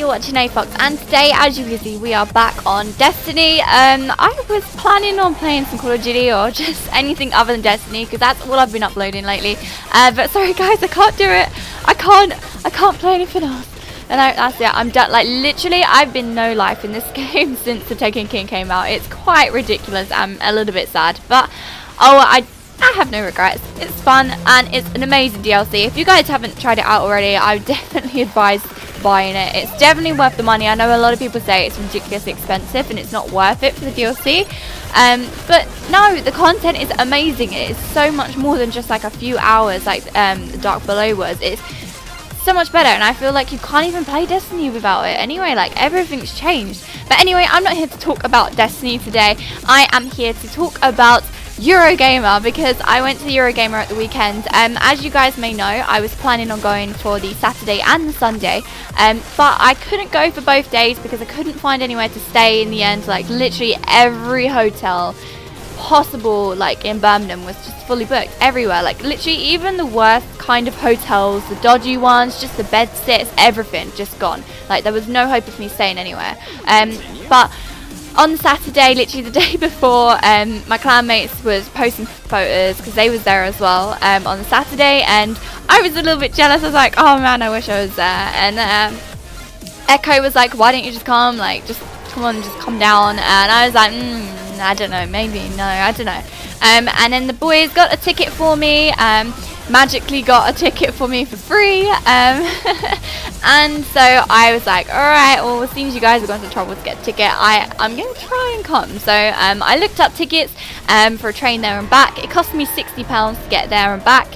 you're watching A-Fox, and today, as you can see, we are back on Destiny. I was planning on playing some Call of Duty or just anything other than Destiny, because that's all I've been uploading lately. But sorry guys, I can't do it. I can't play anything else. And that's it, I'm done. Like, literally, I've been no life in this game since the Taken King came out. It's quite ridiculous. I'm a little bit sad, but I have no regrets. It's fun and it's an amazing DLC. If you guys haven't tried it out already, I would definitely advise buying it. It's definitely worth the money. I know a lot of people say it's ridiculously expensive and it's not worth it for the DLC. But no, the content is amazing. It is so much more than just like a few hours like the Dark Below was. It's so much better, and I feel like you can't even play Destiny without it anyway. Like, everything's changed. But anyway, I'm not here to talk about Destiny today. I am here to talk about Eurogamer, because I went to Eurogamer at the weekend. As you guys may know, I was planning on going for the Saturday and the Sunday, but I couldn't go for both days because I couldn't find anywhere to stay in the end. Like, literally every hotel possible like in Birmingham was just fully booked everywhere. Like, literally even the worst kind of hotels, the dodgy ones, just the bed sits, everything just gone. Like, there was no hope of me staying anywhere. But on Saturday, literally the day before, my clanmates was posting photos because they was there as well on the Saturday, and I was a little bit jealous. I was like, oh man, I wish I was there. And Echo was like, why don't you just come, like, just come on, just come down. And I was like, I don't know, maybe, no, I don't know. And then the boys got a ticket for me, magically got a ticket for me for free, and so I was like, alright, well, as soon as you guys are going to trouble to get a ticket, I'm going to try and come. So I looked up tickets for a train there and back. It cost me £60 to get there and back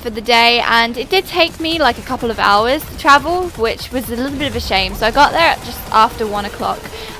for the day, and it did take me like a couple of hours to travel, which was a little bit of a shame. So I got there at just after 1 o'clock,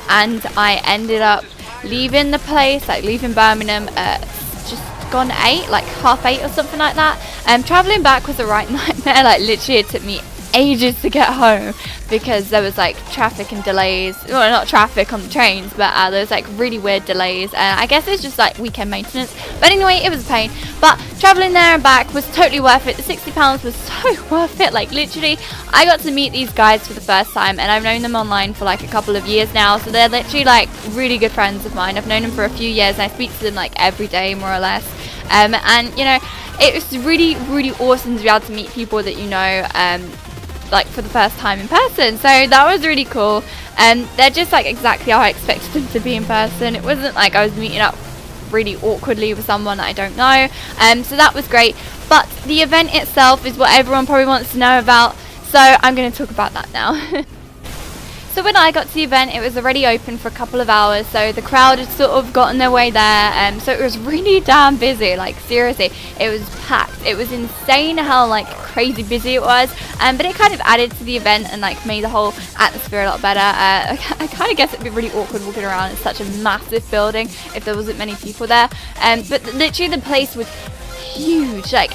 and I ended up leaving the place, like leaving Birmingham at just gone 8, like half 8 or something like that. Travelling back was a right nightmare. Like, literally it took me ages to get home because there was like traffic and delays. Well, not traffic on the trains, but there was like really weird delays, and I guess it's just like weekend maintenance. But anyway, it was a pain, but travelling there and back was totally worth it. The £60 was so worth it. Like, literally I got to meet these guys for the first time, and I've known them online for like a couple of years now, so they're literally like really good friends of mine. I've known them for a few years and I speak to them like every day, more or less. And you know, it was really awesome to be able to meet people that you know like for the first time in person. So that was really cool. They're just like exactly how I expected them to be in person. It wasn't like I was meeting up really awkwardly with someone that I don't know. So that was great. But the event itself is what everyone probably wants to know about, so I'm going to talk about that now. So when I got to the event, it was already open for a couple of hours, so the crowd had sort of gotten their way there, so it was really damn busy. Like, seriously, it was packed. It was insane how like crazy busy it was, but it kind of added to the event and like made the whole atmosphere a lot better. I kind of guess it'd be really awkward walking around in such a massive building if there wasn't many people there, but literally the place was huge, like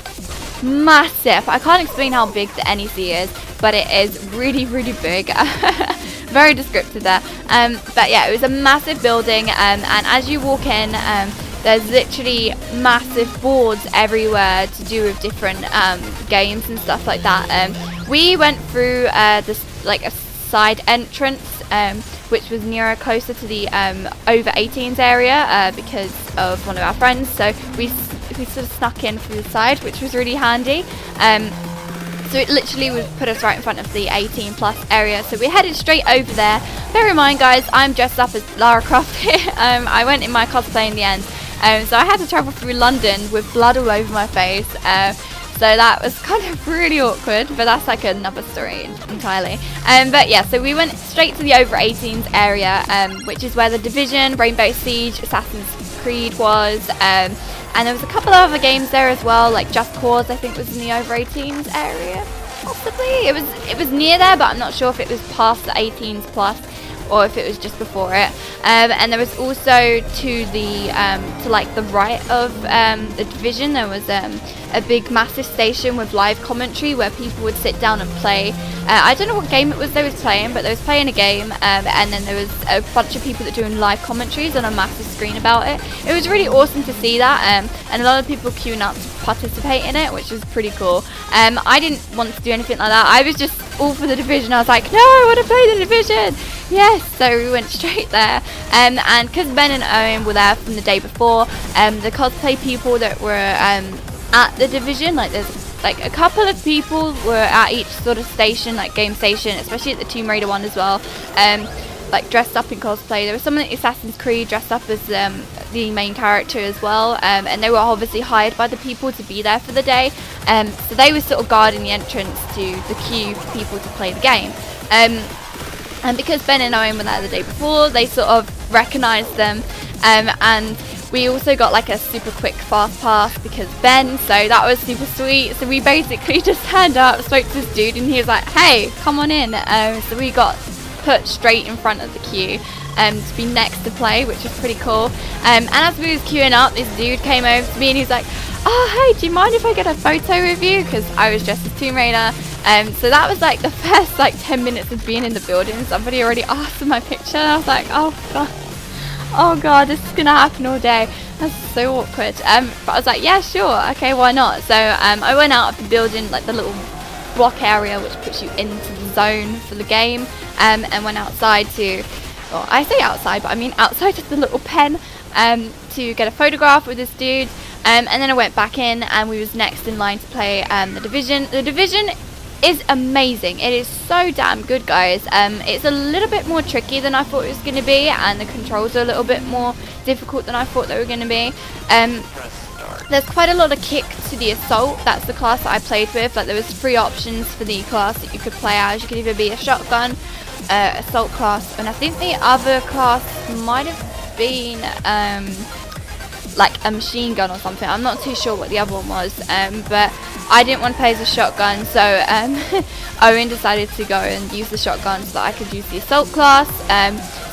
massive. I can't explain how big the NEC is, but it is really big. Very descriptive there. But yeah, it was a massive building, and as you walk in, there's literally massive boards everywhere to do with different games and stuff like that. We went through this like a side entrance, which was nearer, closer to the over 18s area because of one of our friends. So we sort of snuck in through the side, which was really handy. So it literally would put us right in front of the 18+ area. So we headed straight over there. Bear in mind, guys, I'm dressed up as Lara Croft here. I went in my cosplay in the end. So I had to travel through London with blood all over my face. So that was kind of really awkward, but that's like another story entirely. But yeah, so we went straight to the over 18s area, which is where the Division, Rainbow Siege, Assassin's Creed was. And there was a couple of other games there as well, like Just Cause, I think, was in the over 18s area, possibly. It was near there, but I'm not sure if it was past the 18s plus or if it was just before it. And there was also to like the right of the Division, there was a big massive station with live commentary where people would sit down and play. I don't know what game it was they was playing, but they was playing a game, and then there was a bunch of people that doing live commentaries on a massive screen about it. It was really awesome to see that, and a lot of people queuing up to participate in it, which was pretty cool. I didn't want to do anything like that. I was just all for the Division. I was like, no, I want to play the Division. Yes, so we went straight there. And because Ben and Owen were there from the day before, the cosplay people that were at the Division, like there's like a couple of people were at each sort of station, like game station, especially at the Tomb Raider one as well, like dressed up in cosplay. There was someone at Assassin's Creed dressed up as the main character as well, and they were obviously hired by the people to be there for the day, so they were sort of guarding the entrance to the queue for people to play the game. And because Ben and Owen were there the day before, they sort of recognised them, and we also got like a super quick fast pass because Ben, so that was super sweet. So we basically just turned up, spoke to this dude, and he was like, hey, come on in. So we got put straight in front of the queue to be next to play, which was pretty cool. And as we was queuing up, this dude came over to me and he was like, oh, hey, do you mind if I get a photo with you? Because I was dressed as Tomb Raider. So that was like the first like 10 minutes of being in the building. Somebody already asked for my picture, and I was like, oh god, this is gonna happen all day. That's so awkward. But I was like, yeah, sure, okay, why not? So I went out of the building, like the little block area which puts you into the zone for the game, and went outside to, well, I say outside, but I mean outside of the little pen, to get a photograph with this dude, and then I went back in, and we was next in line to play the Division. The Division is amazing. It is so damn good, guys. It's a little bit more tricky than I thought it was going to be, and the controls are a little bit more difficult than I thought they were going to be. There's quite a lot of kick to the Assault. That's the class that I played with. Like, there was 3 options for the class that you could play as. You could either be a shotgun, Assault class, and I think the other class might have been like a machine gun or something. I'm not too sure what the other one was, but I didn't want to play as a shotgun, so Owen decided to go and use the shotgun so that I could use the Assault class.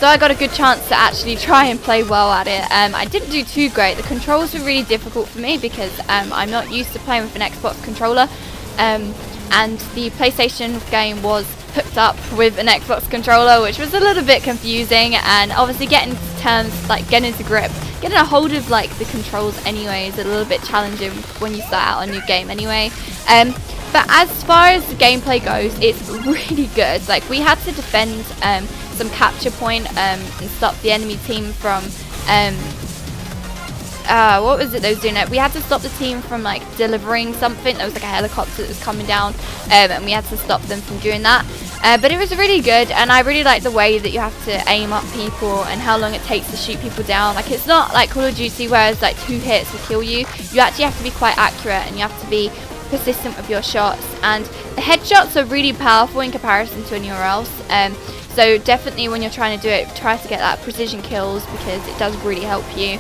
So I got a good chance to actually try and play well at it. I didn't do too great. The controls were really difficult for me because I'm not used to playing with an Xbox controller, and the PlayStation game was hooked up with an Xbox controller, which was a little bit confusing, and obviously getting to terms, like getting to grip, getting a hold of like the controls anyway is a little bit challenging when you start out a new game anyway. But as far as the gameplay goes, it's really good. Like, we had to defend some capture point and stop the enemy team from what was it they was doing? We had to stop the team from like delivering something. There was like a helicopter that was coming down, and we had to stop them from doing that. But it was really good, and I really like the way that you have to aim up people and how long it takes to shoot people down. Like, it's not like Call of Duty where it's like 2 hits will kill you. You actually have to be quite accurate, and you have to be persistent with your shots, and the headshots are really powerful in comparison to anywhere else. So definitely when you're trying to do it, try to get that precision kills because it does really help you.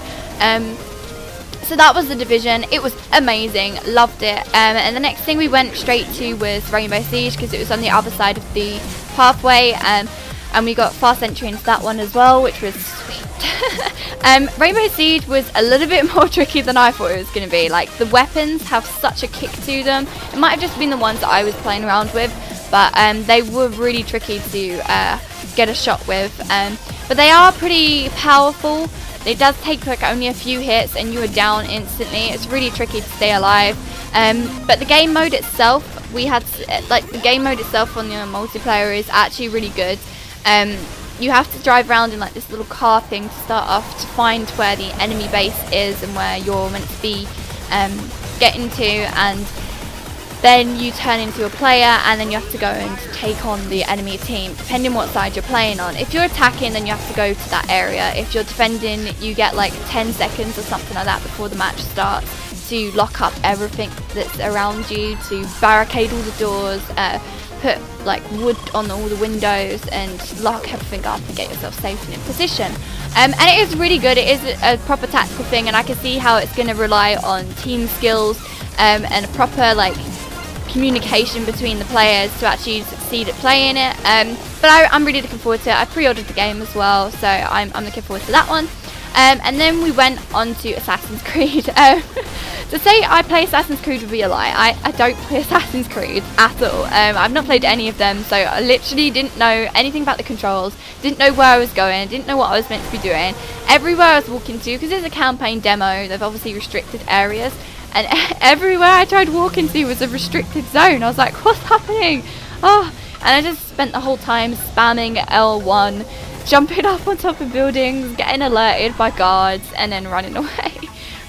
So that was the Division. It was amazing, loved it. And the next thing we went straight to was Rainbow Siege because it was on the other side of the pathway, and we got fast entry into that one as well, which was sweet. Rainbow Siege was a little bit more tricky than I thought it was going to be. Like, the weapons have such a kick to them. It might have just been the ones that I was playing around with, but they were really tricky to get a shot with. But they are pretty powerful. It does take like only a few hits and you are down instantly. It's really tricky to stay alive. But the game mode itself, the game mode itself on the multiplayer is actually really good. You have to drive around in like this little car thing to start off to find where the enemy base is and where you're meant to be getting to, and then you turn into a player and then you have to go and take on the enemy team depending what side you're playing on. If you're attacking, then you have to go to that area. If you're defending, you get like 10 seconds or something like that before the match starts to lock up everything that's around you, to barricade all the doors, put like wood on all the windows and lock everything up and get yourself safe and in position. And it is really good. It is a proper tactical thing, and I can see how it's going to rely on team skills and a proper like communication between the players to actually succeed at playing it. But I'm really looking forward to it. I pre-ordered the game as well, so I'm looking forward to that one. And then we went on to Assassin's Creed. To say I play Assassin's Creed would be a lie. I don't play Assassin's Creed at all. I've not played any of them, so I literally didn't know anything about the controls, didn't know where I was going, didn't know what I was meant to be doing. Everywhere I was walking to, because it's a campaign demo, they've obviously restricted areas. and everywhere I tried walking to was a restricted zone. I was like, what's happening? Oh, and I just spent the whole time spamming L1, jumping up on top of buildings, getting alerted by guards, and then running away.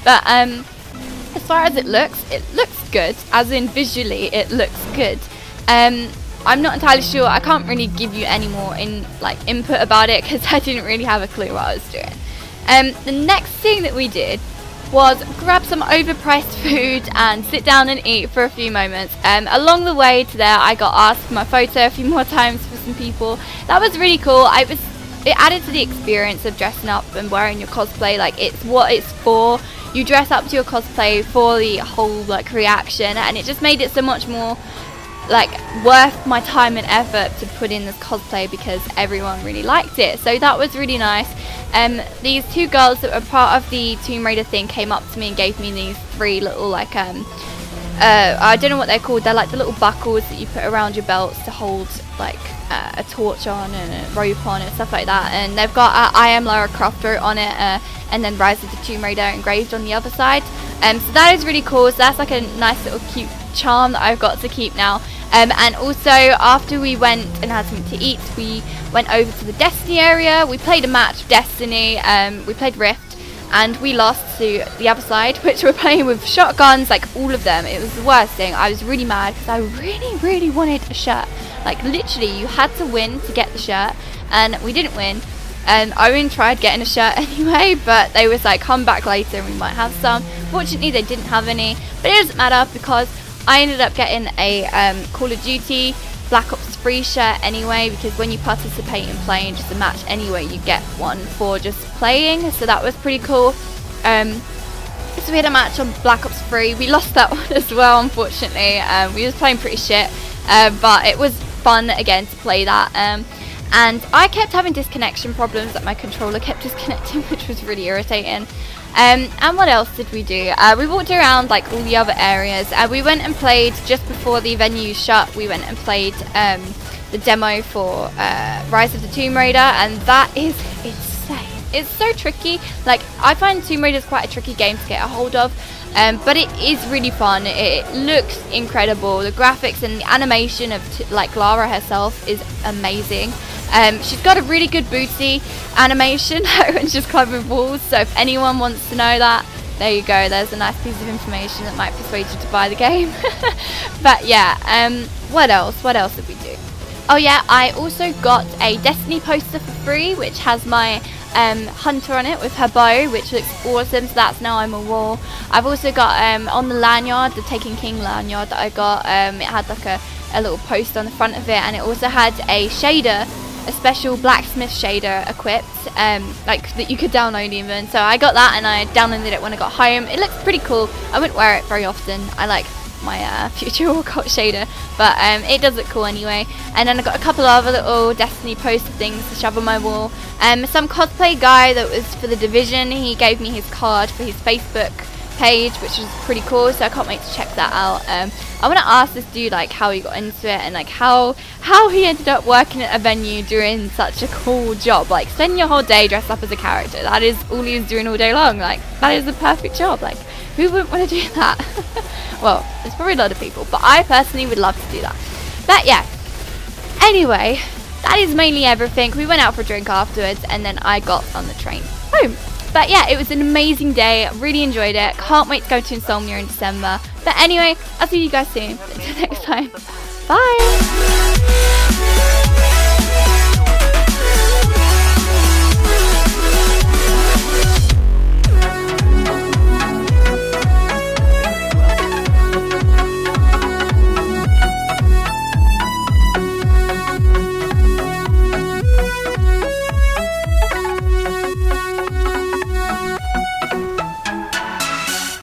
But as far as it looks good, as in visually it looks good. I'm not entirely sure. I can't really give you any more input about it because I didn't really have a clue what I was doing. The next thing that we did was grab some overpriced food and sit down and eat for a few moments. Along the way to there, I got asked for my photo a few more times for some people. That was really cool. It added to the experience of dressing up and wearing your cosplay. Like, it's what it's for. You dress up to your cosplay for the whole reaction, and it just made it so much more worth my time and effort to put in this cosplay because everyone really liked it. So that was really nice. These two girls that were part of the Tomb Raider thing came up to me and gave me these three little I don't know what they're called. They're like the little buckles that you put around your belts to hold a torch on and a rope on and stuff like that. And they've got I am Lara Croft wrote on it, and then Rise of the Tomb Raider engraved on the other side. So that is really cool. So that's like a nice little cute charm that I've got to keep now. And also after we went and had something to eat, we went over to the Destiny area. We played a match of Destiny. We played Rift, and we lost to the other side, which were playing with shotguns, all of them. It was the worst thing. I was really mad because I really wanted a shirt. Literally, you had to win to get the shirt, and we didn't win. Owen tried getting a shirt anyway, but they was come back later and we might have some. Fortunately, they didn't have any, but it doesn't matter because I ended up getting a Call of Duty Black Ops 3 shirt anyway, because when you participate in playing just a match anyway, you get one for just playing, so that was pretty cool. So we had a match on Black Ops 3. We lost that one as well, unfortunately. We was playing pretty shit, but it was fun again to play that. And I kept having disconnection problems, that my controller kept disconnecting, which was really irritating. And what else did we do? We walked around all the other areas. We went and played, just before the venue shut, we went and played the demo for Rise of the Tomb Raider, and that is insane. It's so tricky. I find Tomb Raider is quite a tricky game to get a hold of, but it is really fun. It looks incredible. The graphics and the animation of Lara herself is amazing. She's got a really good booty animation when she's climbing walls, so if anyone wants to know that, there you go. There's a nice piece of information that might persuade you to buy the game. But yeah, what else did we do? Oh yeah, I also got a Destiny poster for free, which has my hunter on it with her bow, which looks awesome, so that's now on my wall. I've also got on the lanyard, the Taken King lanyard that I got, it had a little poster on the front of it, and it also had a shader, a special blacksmith shader equipped, that you could download even. So I got that and I downloaded it when I got home. It looks pretty cool. I wouldn't wear it very often. I like my future Warcraft shader, but it does look cool anyway. And then I got a couple of other little Destiny poster things to shove on my wall. Some cosplay guy that was for the Division, he gave me his card for his Facebook page, which was pretty cool, so I can't wait to check that out. I want to ask this dude how he got into it, and how he ended up working at a venue doing such a cool job. Spending your whole day dressed up as a character, that is all he was doing all day long. That is the perfect job. Who wouldn't want to do that? Well, there's probably a lot of people, but I personally would love to do that. But yeah, anyway, that is mainly everything. We went out for a drink afterwards, and then I got on the train home. But yeah, it was an amazing day. I really enjoyed it. Can't wait to go to Insomnia in December. But anyway, I'll see you guys soon. Until next time. Bye.